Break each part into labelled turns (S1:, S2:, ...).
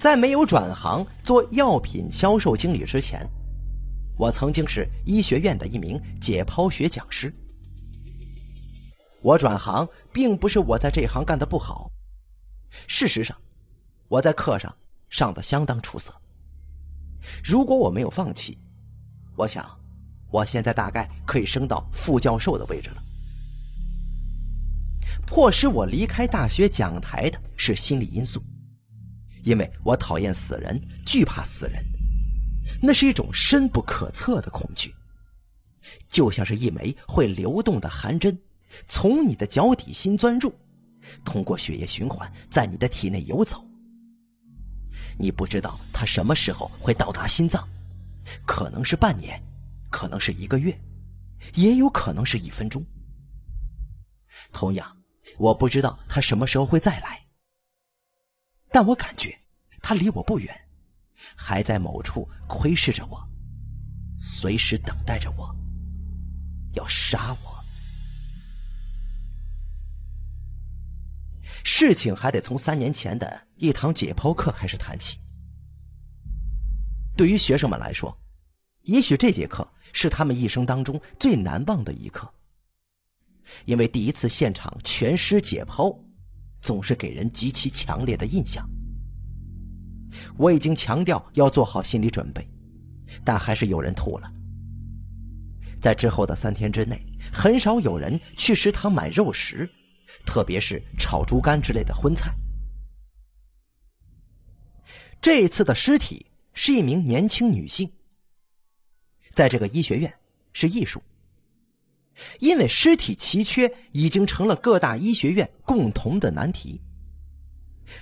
S1: 在没有转行做药品销售经理之前，我曾经是医学院的一名解剖学讲师。我转行并不是我在这行干得不好，事实上，我在课上上得相当出色。如果我没有放弃，我想我现在大概可以升到副教授的位置了。迫使我离开大学讲台的是心理因素，因为我讨厌死人，惧怕死人，那是一种深不可测的恐惧，就像是一枚会流动的寒针从你的脚底心钻入，通过血液循环在你的体内游走。你不知道它什么时候会到达心脏，可能是半年，可能是1个月，也有可能是1分钟。同样，我不知道它什么时候会再来，但我感觉它离我不远，还在某处窥视着我，随时等待着我，要杀我。事情还得从3年前的一堂解剖课开始谈起。对于学生们来说，也许这节课是他们一生当中最难忘的一课，因为第一次现场全尸解剖总是给人极其强烈的印象。我已经强调要做好心理准备，但还是有人吐了。在之后的3天之内，很少有人去食堂买肉食，特别是炒猪肝之类的荤菜。这一次的尸体是一名年轻女性，在这个医学院是艺术，因为尸体奇缺已经成了各大医学院共同的难题。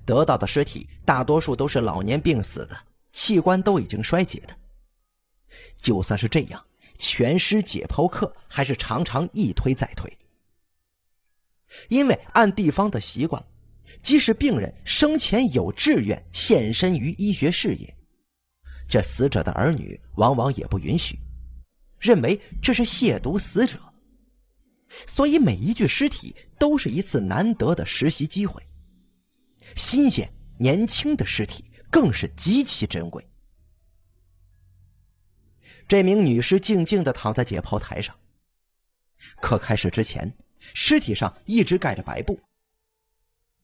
S1: 得到的尸体大多数都是老年病死的，器官都已经衰竭的。就算是这样，全尸解剖课还是常常一推再推。因为按地方的习惯，即使病人生前有志愿献身于医学事业，这死者的儿女往往也不允许，认为这是亵渎死者。所以每一具尸体都是一次难得的实习机会，新鲜年轻的尸体更是极其珍贵。这名女尸静静地躺在解剖台上，课开始之前，尸体上一直盖着白布。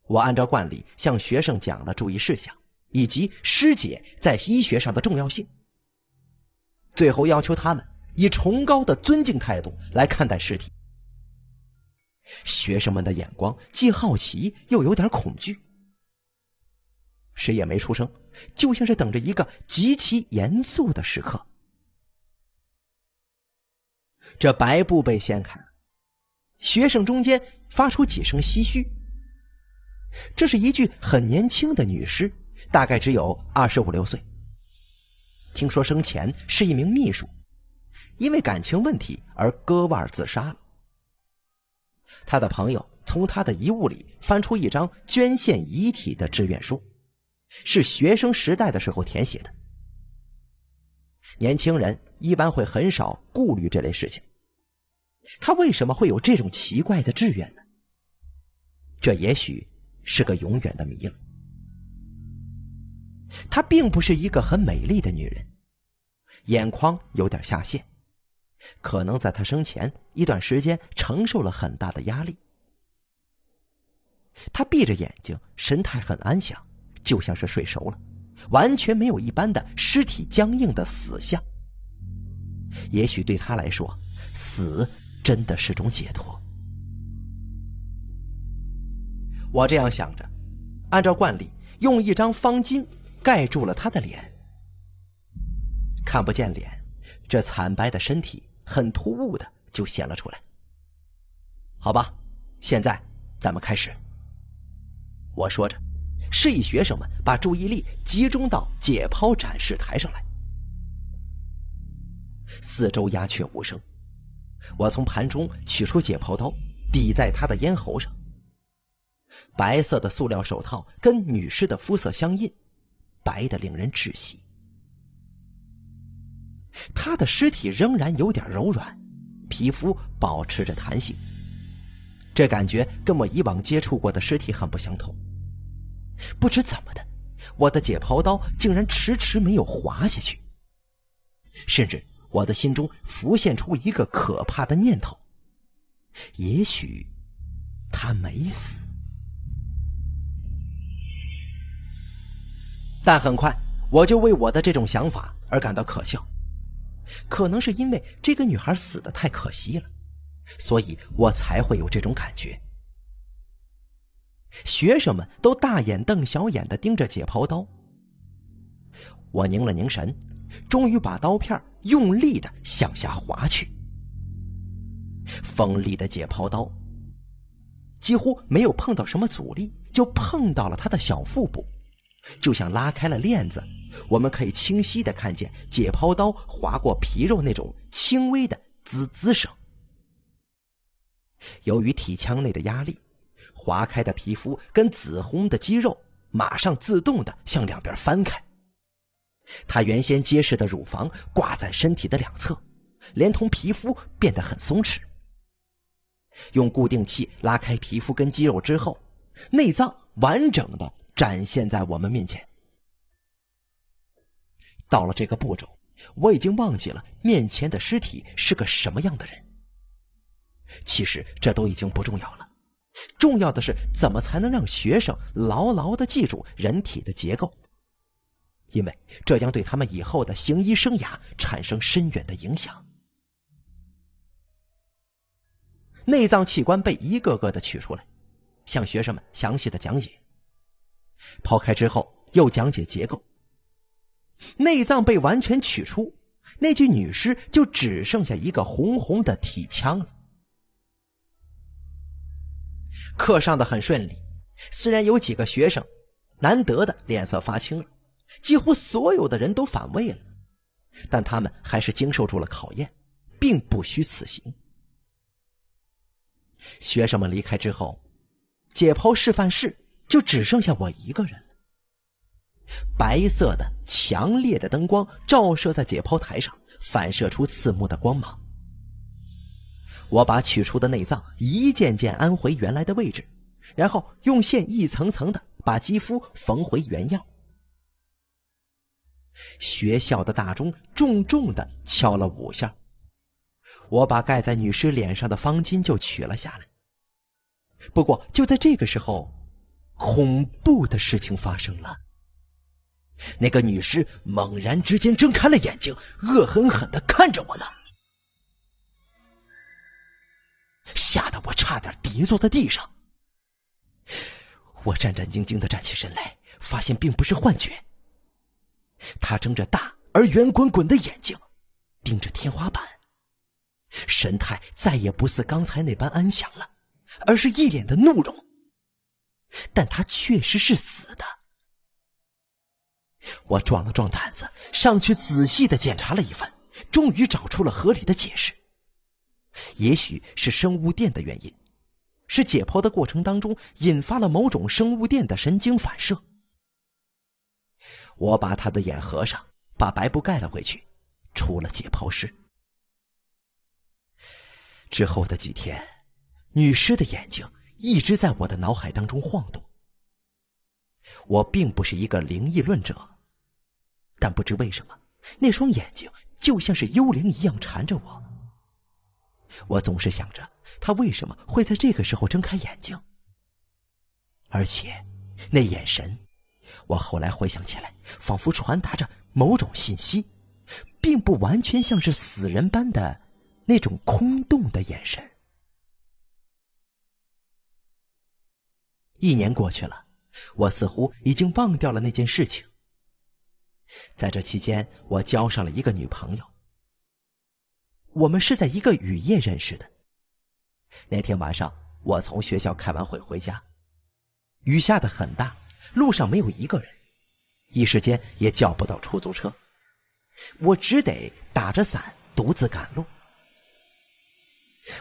S1: 我按照惯例向学生讲了注意事项，以及尸检在医学上的重要性，最后要求他们以崇高的尊敬态度来看待尸体。学生们的眼光既好奇又有点恐惧，谁也没出声，就像是等着一个极其严肃的时刻。这白布被掀开，学生中间发出几声唏嘘。这是一具很年轻的女尸，大概只有25、26岁。听说生前是一名秘书，因为感情问题而割腕自杀了。他的朋友从他的遗物里翻出一张捐献遗体的志愿书，是学生时代的时候填写的。年轻人一般会很少顾虑这类事情，他为什么会有这种奇怪的志愿呢？这也许是个永远的谜了。她并不是一个很美丽的女人，眼眶有点下陷，可能在她生前一段时间承受了很大的压力。她闭着眼睛，神态很安详，就像是睡熟了，完全没有一般的尸体僵硬的死相。也许对她来说，死真的是种解脱。我这样想着，按照惯例用一张方巾盖住了他的脸。看不见脸，这惨白的身体很突兀的就显了出来。好吧，现在咱们开始。我说着，示意学生们把注意力集中到解剖展示台上来。四周鸦雀无声，我从盘中取出解剖刀，抵在他的咽喉上。白色的塑料手套跟女尸的肤色相应，白得令人窒息。她的尸体仍然有点柔软，皮肤保持着弹性，这感觉跟我以往接触过的尸体很不相同。不知怎么的，我的解剖刀竟然迟迟没有滑下去，甚至我的心中浮现出一个可怕的念头：也许他没死。但很快我就为我的这种想法而感到可笑，可能是因为这个女孩死得太可惜了，所以我才会有这种感觉。学生们都大眼瞪小眼地盯着解剖刀，我凝了凝神，终于把刀片用力地向下划去。锋利的解剖刀几乎没有碰到什么阻力，就碰到了他的小腹部，就像拉开了链子，我们可以清晰地看见解剖刀划过皮肉那种轻微的滋滋声。由于体腔内的压力，划开的皮肤跟紫红的肌肉马上自动地向两边翻开，他原先结实的乳房挂在身体的两侧，连同皮肤变得很松弛。用固定器拉开皮肤跟肌肉之后，内脏完整地展现在我们面前。到了这个步骤，我已经忘记了面前的尸体是个什么样的人。其实这都已经不重要了，重要的是怎么才能让学生牢牢地记住人体的结构，因为这将对他们以后的行医生涯产生深远的影响。内脏器官被一个个的取出来，向学生们详细的讲解。抛开之后又讲解结构。内脏被完全取出，那具女尸就只剩下一个红红的体腔了。课上的很顺利，虽然有几个学生难得的脸色发青了，几乎所有的人都反胃了，但他们还是经受住了考验，并不虚此行。学生们离开之后，解剖示范室就只剩下我一个人了。白色的强烈的灯光照射在解剖台上，反射出刺目的光芒。我把取出的内脏一件件安回原来的位置，然后用线一层层的把肌肤缝回原样。学校的大钟重重的敲了5下，我把盖在女尸脸上的方巾就取了下来。不过就在这个时候，恐怖的事情发生了。那个女尸猛然之间睁开了眼睛，恶狠狠地看着我呢，吓得我差点跌坐在地上。我战战兢兢地站起身来，发现并不是幻觉。她睁着大而圆滚滚的眼睛盯着天花板，神态再也不似刚才那般安详了，而是一脸的怒容。但她确实是死的。我壮了壮胆子，上去仔细地检查了一番，终于找出了合理的解释。也许是生物电的原因，是解剖的过程当中引发了某种生物电的神经反射。我把他的眼合上，把白布盖了回去，出了解剖室。之后的几天，女尸的眼睛一直在我的脑海当中晃动。我并不是一个灵异论者，但不知为什么，那双眼睛就像是幽灵一样缠着我。我总是想着，他为什么会在这个时候睁开眼睛？而且，那眼神，我后来回想起来，仿佛传达着某种信息，并不完全像是死人般的那种空洞的眼神。1年过去了，我似乎已经忘掉了那件事情。在这期间，我交上了一个女朋友。我们是在一个雨夜认识的。那天晚上，我从学校开完会回家，雨下得很大，路上没有一个人，一时间也叫不到出租车，我只得打着伞独自赶路。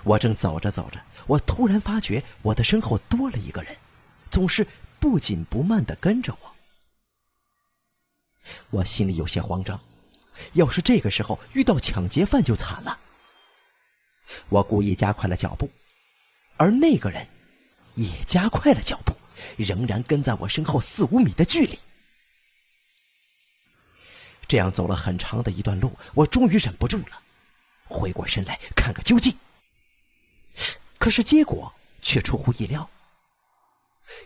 S1: 我正走着走着，我突然发觉我的身后多了一个人，总是不紧不慢地跟着我。我心里有些慌张，要是这个时候遇到抢劫犯就惨了。我故意加快了脚步，而那个人也加快了脚步，仍然跟在我身后4-5米的距离。这样走了很长的一段路，我终于忍不住了，回过身来看个究竟。可是结果却出乎意料，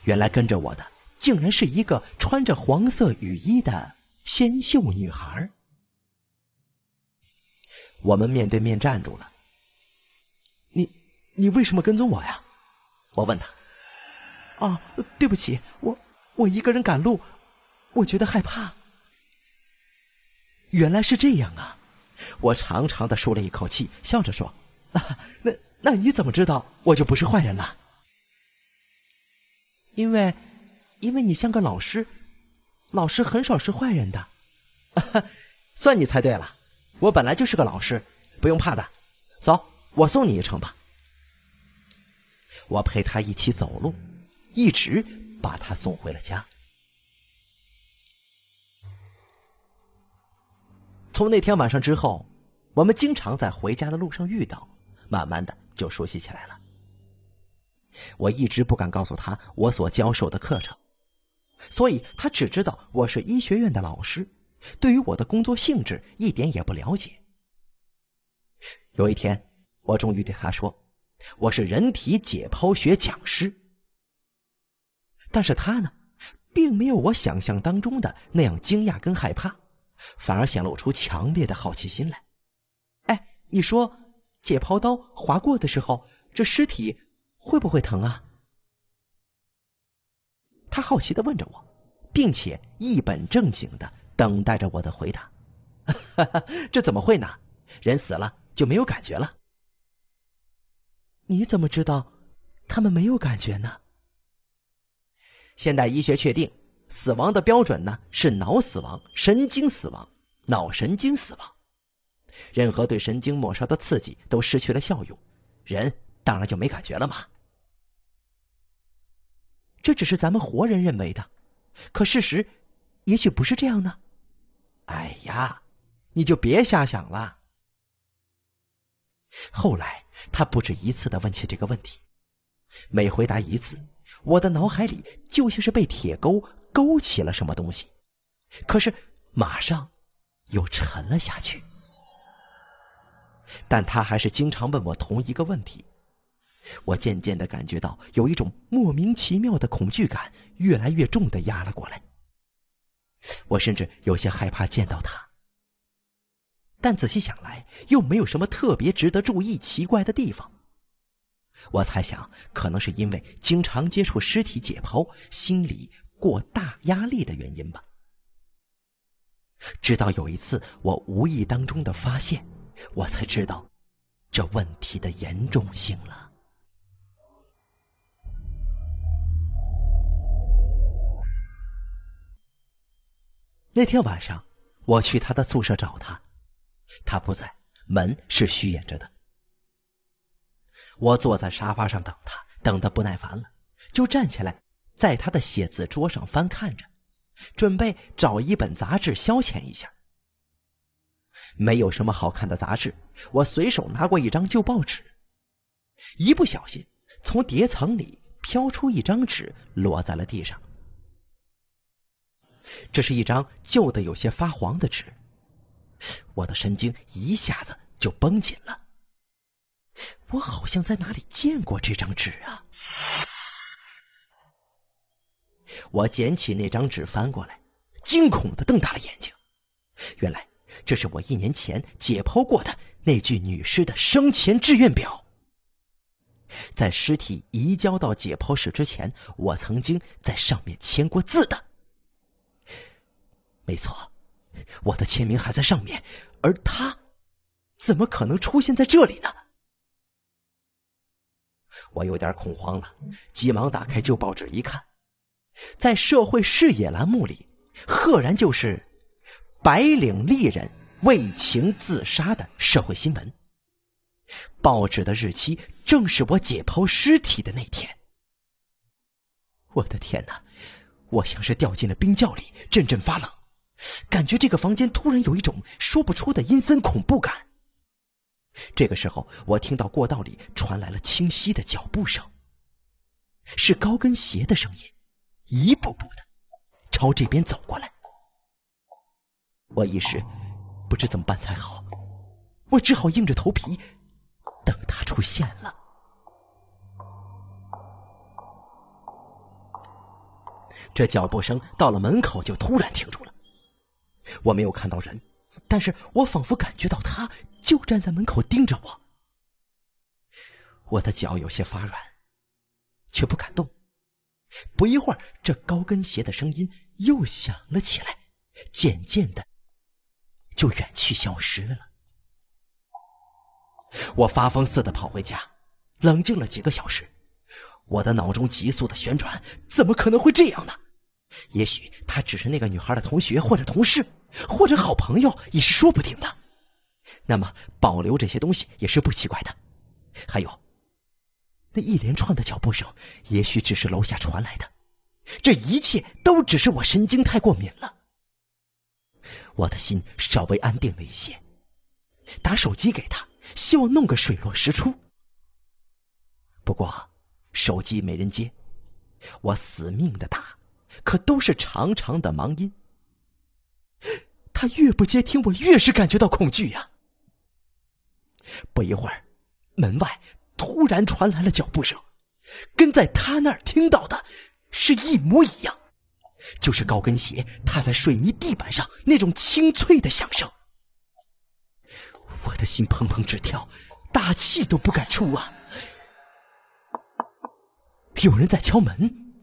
S1: 原来跟着我的竟然是一个穿着黄色雨衣的纤秀女孩。我们面对面站住了。你为什么跟踪我呀？我问他。啊，对不起，我一个人赶路，我觉得害怕。原来是这样啊！我长长的舒了一口气，笑着说：“啊，那你怎么知道我就不是坏人了？”因为你像个老师，老师很少是坏人的。算你猜对了，我本来就是个老师，不用怕的。走，我送你一程吧。我陪他一起走路，一直把他送回了家。从那天晚上之后，我们经常在回家的路上遇到，慢慢的就熟悉起来了。我一直不敢告诉他我所教授的课程，所以他只知道我是医学院的老师，对于我的工作性质一点也不了解。有一天，我终于对他说，我是人体解剖学讲师。但是他呢，并没有我想象当中的那样惊讶跟害怕，反而显露出强烈的好奇心来。哎，你说解剖刀划过的时候，这尸体会不会疼啊？他好奇地问着我，并且一本正经地等待着我的回答。这怎么会呢？人死了就没有感觉了。你怎么知道他们没有感觉呢？现代医学确定，死亡的标准呢是脑死亡、神经死亡、脑神经死亡。任何对神经末梢的刺激都失去了效用，人当然就没感觉了嘛。这只是咱们活人认为的，可事实也许不是这样呢。哎呀，你就别瞎想了。后来他不止一次地问起这个问题，每回答一次，我的脑海里就像是被铁钩勾起了什么东西，可是马上又沉了下去。但他还是经常问我同一个问题，我渐渐地感觉到有一种莫名其妙的恐惧感越来越重地压了过来。我甚至有些害怕见到他，但仔细想来又没有什么特别值得注意奇怪的地方。我猜想可能是因为经常接触尸体解剖，心理过大压力的原因吧。直到有一次我无意当中的发现，我才知道这问题的严重性了。那天晚上我去他的宿舍找他，他不在，门是虚掩着的。我坐在沙发上等他，等得不耐烦了，就站起来在他的写字桌上翻看着，准备找一本杂志消遣一下。没有什么好看的杂志，我随手拿过一张旧报纸，一不小心从叠层里飘出一张纸，落在了地上。这是一张旧的有些发黄的纸，我的神经一下子就绷紧了。我好像在哪里见过这张纸啊！我捡起那张纸翻过来，惊恐地瞪大了眼睛。原来这是我1年前解剖过的那具女尸的生前志愿表。在尸体移交到解剖室之前，我曾经在上面签过字的。没错，我的签名还在上面，而他怎么可能出现在这里呢？我有点恐慌了，急忙打开旧报纸一看，在社会视野栏目里赫然就是白领丽人为情自杀的社会新闻。报纸的日期正是我解剖尸体的那天。我的天哪，我像是掉进了冰窖里，阵阵发冷，感觉这个房间突然有一种说不出的阴森恐怖感。这个时候我听到过道里传来了清晰的脚步声，是高跟鞋的声音，一步步的朝这边走过来。我一时不知怎么办才好，我只好硬着头皮等他出现了。这脚步声到了门口就突然停住了，我没有看到人，但是我仿佛感觉到他就站在门口盯着我。我的脚有些发软，却不敢动。不一会儿，这高跟鞋的声音又响了起来，渐渐的就远去消失了。我发疯似的跑回家，冷静了几个小时。我的脑中急速的旋转，怎么可能会这样呢？也许他只是那个女孩的同学或者同事，或者好朋友也是说不定的。那么保留这些东西也是不奇怪的。还有那一连串的脚步声，也许只是楼下传来的。这一切都只是我神经太过敏了。我的心稍微安定了一些，打手机给他，希望弄个水落石出。不过手机没人接，我死命的打，可都是长长的忙音。他越不接听，我越是感觉到恐惧呀。不一会儿，门外突然传来了脚步声，跟在他那儿听到的是一模一样，就是高跟鞋踏在水泥地板上那种清脆的响声。我的心砰砰直跳，大气都不敢出啊。有人在敲门，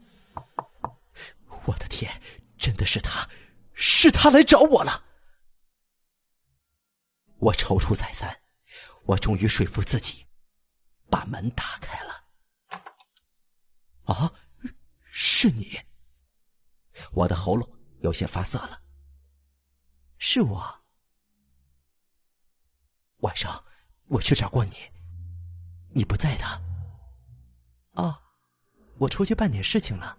S1: 我的天，真的是他，是他来找我了。我踌躇再三，我终于说服自己把门打开了。啊，是你。我的喉咙有些发涩了。是我。晚上我去找过你，你不在的。哦，我出去办点事情了，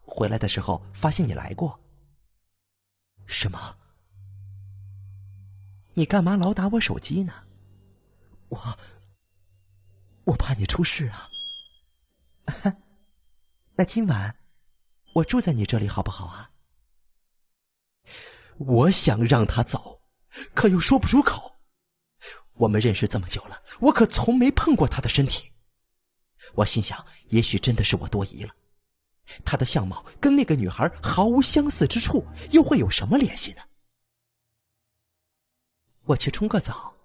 S1: 回来的时候发现你来过。什么？你干嘛老打我手机呢？我怕你出事啊。那今晚我住在你这里好不好啊？我想让他走，可又说不出口。我们认识这么久了，我可从没碰过他的身体。我心想，也许真的是我多疑了。他的相貌跟那个女孩毫无相似之处，又会有什么联系呢？我去冲个澡。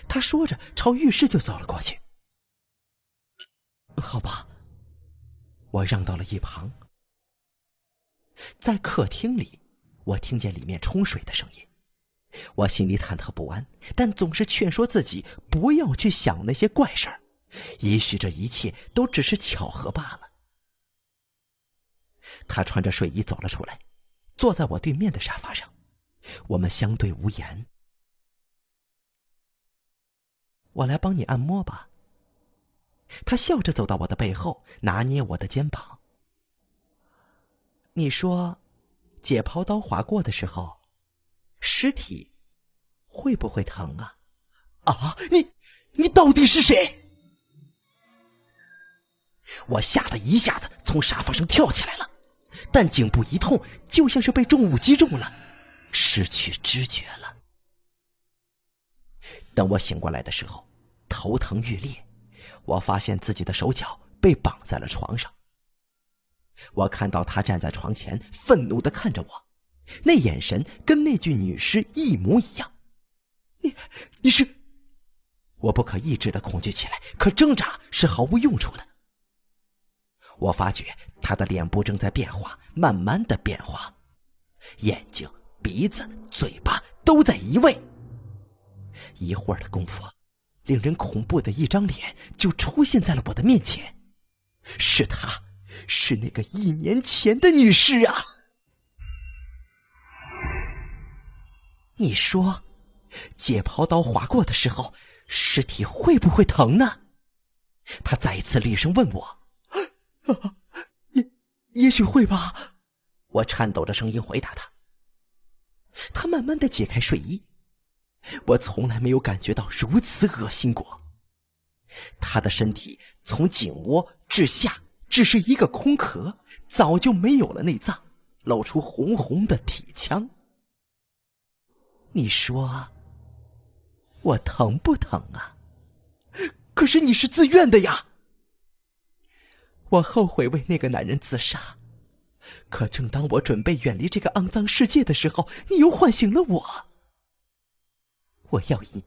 S1: 他说着朝浴室就走了过去。好吧，我让到了一旁。在客厅里，我听见里面冲水的声音。我心里忐忑不安，但总是劝说自己不要去想那些怪事儿，也许这一切都只是巧合罢了。他穿着睡衣走了出来，坐在我对面的沙发上，我们相对无言。我来帮你按摩吧。他笑着走到我的背后，拿捏我的肩膀。你说，解剖刀划过的时候，尸体会不会疼啊？啊，你到底是谁？我吓得一下子从沙发上跳起来了，但颈部一痛，就像是被重物击中了，失去知觉了。等我醒过来的时候，头疼欲裂，我发现自己的手脚被绑在了床上。我看到他站在床前，愤怒地看着我，那眼神跟那具女尸一模一样。你是……我不可抑制地恐惧起来，可挣扎是毫无用处的。我发觉他的脸部正在变化，慢慢的变化，眼睛、鼻子、嘴巴都在移位。一会儿的功夫，令人恐怖的一张脸就出现在了我的面前。是她，是那个1年前的女尸啊！你说，解剖刀划过的时候，尸体会不会疼呢？他再一次厉声问我。也许会吧，我颤抖着声音回答他。他慢慢地解开睡衣，我从来没有感觉到如此恶心过。他的身体从颈窝至下只是一个空壳，早就没有了内脏，露出红红的体腔。你说我疼不疼啊？可是你是自愿的呀。我后悔为那个男人自杀，可正当我准备远离这个肮脏世界的时候，你又唤醒了我。我要你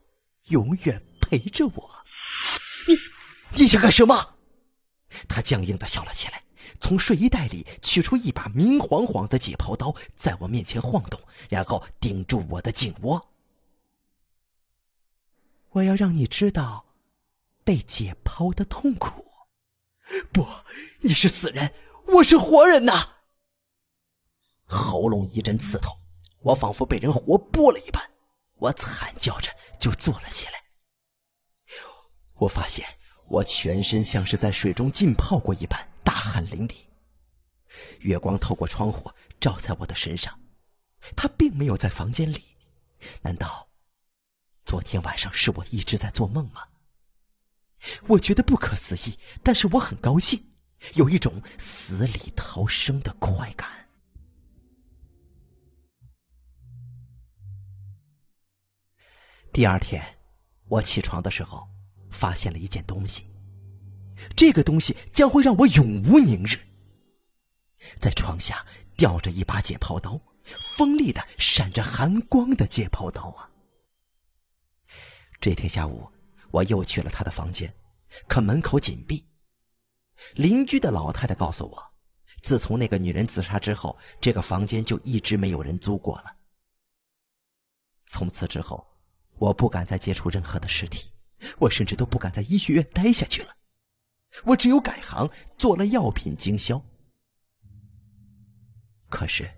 S1: 永远陪着我。你想干什么？他僵硬地笑了起来，从睡衣袋里取出一把明晃晃的解剖刀，在我面前晃动，然后顶住我的颈窝。我要让你知道被解剖的痛苦。不，你是死人，我是活人呐！喉咙一阵刺痛，我仿佛被人活剥了一般，我惨叫着就坐了起来。我发现我全身像是在水中浸泡过一般，大汗淋漓。月光透过窗户照在我的身上，他并没有在房间里。难道昨天晚上是我一直在做梦吗？我觉得不可思议，但是我很高兴，有一种死里逃生的快感。第二天，我起床的时候发现了一件东西，这个东西将会让我永无宁日。在床下吊着一把解剖刀，锋利的闪着寒光的解剖刀啊！这天下午，我又去了他的房间，可门口紧闭。邻居的老太太告诉我，自从那个女人自杀之后，这个房间就一直没有人租过了。从此之后，我不敢再接触任何的尸体，我甚至都不敢在医学院待下去了。我只有改行做了药品经销。可是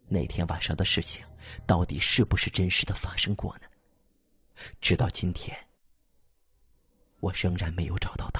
S1: 那天晚上的事情到底是不是真实的发生过呢？直到今天，我仍然没有找到答案。